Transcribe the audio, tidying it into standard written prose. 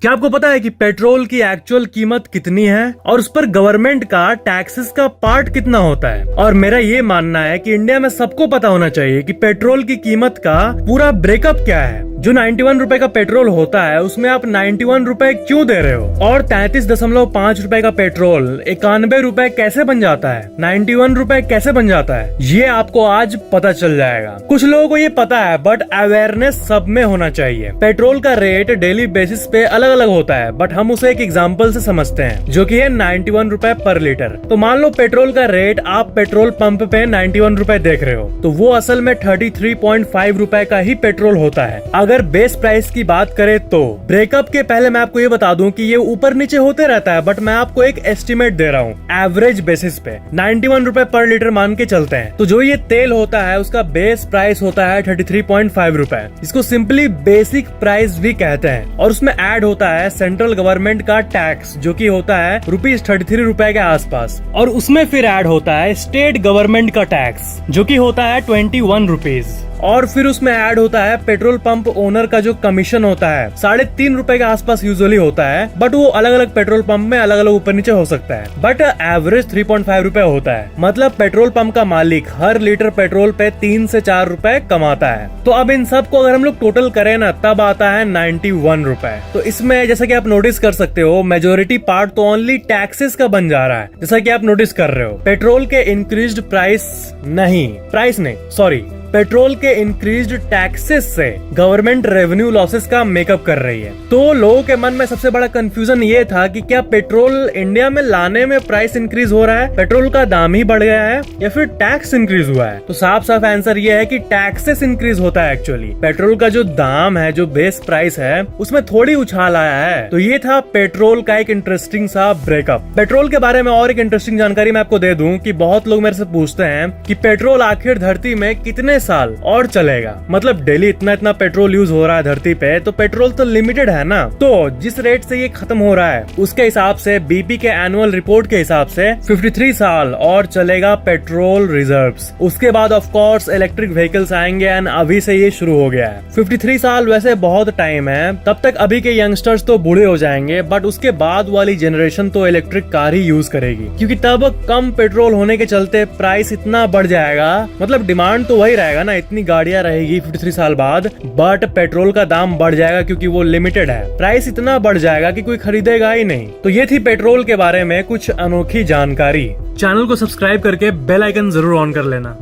क्या आपको पता है कि पेट्रोल की एक्चुअल कीमत कितनी है और उस पर गवर्नमेंट का टैक्सेस का पार्ट कितना होता है? और मेरा ये मानना है कि इंडिया में सबको पता होना चाहिए कि पेट्रोल की कीमत का पूरा ब्रेकअप क्या है। जो 91 रुपए का पेट्रोल होता है उसमें आप 91 रुपए क्यों दे रहे हो, और 33.5 रुपए का पेट्रोल 91 रुपए कैसे बन जाता है, 91 रुपए कैसे बन जाता है, ये आपको आज पता चल जाएगा। कुछ लोगों को ये पता है बट अवेयरनेस सब में होना चाहिए। पेट्रोल का रेट डेली बेसिस पे अलग अलग होता है बट हम उसे एक एग्जाम्पल से समझते हैं जो कि है 91 रुपए पर लीटर। तो मान लो पेट्रोल का रेट आप पेट्रोल पंप पे 91 रुपए देख रहे हो, तो वो असल में 33.5 रुपए का ही पेट्रोल होता है। अगर बेस प्राइस की बात करें तो ब्रेकअप के पहले मैं आपको ये बता दूं कि ये ऊपर नीचे होते रहता है, बट मैं आपको एक एस्टिमेट दे रहा हूँ एवरेज बेसिस पे 91 रुपए पर लीटर मान के चलते हैं। तो जो ये तेल होता है उसका बेस प्राइस होता है 33.5 रुपए, इसको सिंपली बेसिक प्राइस भी कहते हैं। और उसमें ऐड होता है सेंट्रल गवर्नमेंट का टैक्स जो कि होता है ₹33 रुपए के आसपास, और उसमें फिर ऐड होता है स्टेट गवर्नमेंट का टैक्स जो कि होता है 21 रुपीज, और फिर उसमें ऐड होता है पेट्रोल पंप ओनर का जो कमीशन होता है 3.5 रुपए के आसपास यूजुअली होता है, बट वो अलग अलग पेट्रोल पंप में अलग अलग ऊपर नीचे हो सकता है, बट एवरेज 3.5 रुपए होता है। मतलब पेट्रोल पंप का मालिक हर लीटर पेट्रोल पे 3 से 4 रुपए कमाता है। तो अब इन सब को अगर हम लोग टोटल करें ना तब आता है 91 रुपए। तो इसमें जैसा कि आप नोटिस कर सकते हो मेजोरिटी पार्ट तो ओनली टैक्सेस का बन जा रहा है, जैसा कि आप नोटिस कर रहे हो। पेट्रोल के इंक्रीज्ड प्राइस नहीं सॉरी पेट्रोल के इंक्रीज्ड टैक्सेस से गवर्नमेंट रेवेन्यू लॉसेस का मेकअप कर रही है। तो लोगों के मन में सबसे बड़ा कंफ्यूजन ये था कि क्या पेट्रोल इंडिया में लाने में प्राइस इंक्रीज हो रहा है, पेट्रोल का दाम ही बढ़ गया है, या फिर टैक्स इंक्रीज हुआ है? तो साफ साफ आंसर ये है कि टैक्सेस इंक्रीज होता है। एक्चुअली पेट्रोल का जो दाम है, जो बेस प्राइस है, उसमें थोड़ी उछाल आया है। तो ये था पेट्रोल का एक इंटरेस्टिंग सा ब्रेकअप। पेट्रोल के बारे में और एक इंटरेस्टिंग जानकारी मैं आपको दे दूं कि बहुत लोग मेरे से पूछते हैं कि पेट्रोल आखिर धरती में कितने साल और चलेगा। मतलब डेली इतना पेट्रोल यूज हो रहा है धरती पे, तो पेट्रोल तो लिमिटेड है ना। तो जिस रेट से ये खत्म हो रहा है उसके हिसाब से बीपी के एनुअल रिपोर्ट के हिसाब से 53 साल और चलेगा पेट्रोल रिजर्व्स। उसके बाद ऑफ कोर्स इलेक्ट्रिक व्हीकल्स आएंगे एंड अभी से ये शुरू हो गया है। 53 साल वैसे बहुत टाइम है, तब तक अभी के यंगस्टर्स तो बूढ़े हो जाएंगे, बट उसके बाद वाली जनरेशन तो इलेक्ट्रिक कार ही यूज करेगी, क्योंकि तब कम पेट्रोल होने के चलते प्राइस इतना बढ़ जाएगा। मतलब डिमांड तो वही रहेगा ना, इतनी गाड़ियां रहेगी 53 साल बाद, बट पेट्रोल का दाम बढ़ जाएगा क्योंकि वो लिमिटेड है। प्राइस इतना बढ़ जाएगा कि कोई खरीदेगा ही नहीं। तो ये थी पेट्रोल के बारे में कुछ अनोखी जानकारी। चैनल को सब्सक्राइब करके बेल आइकन जरूर ऑन कर लेना।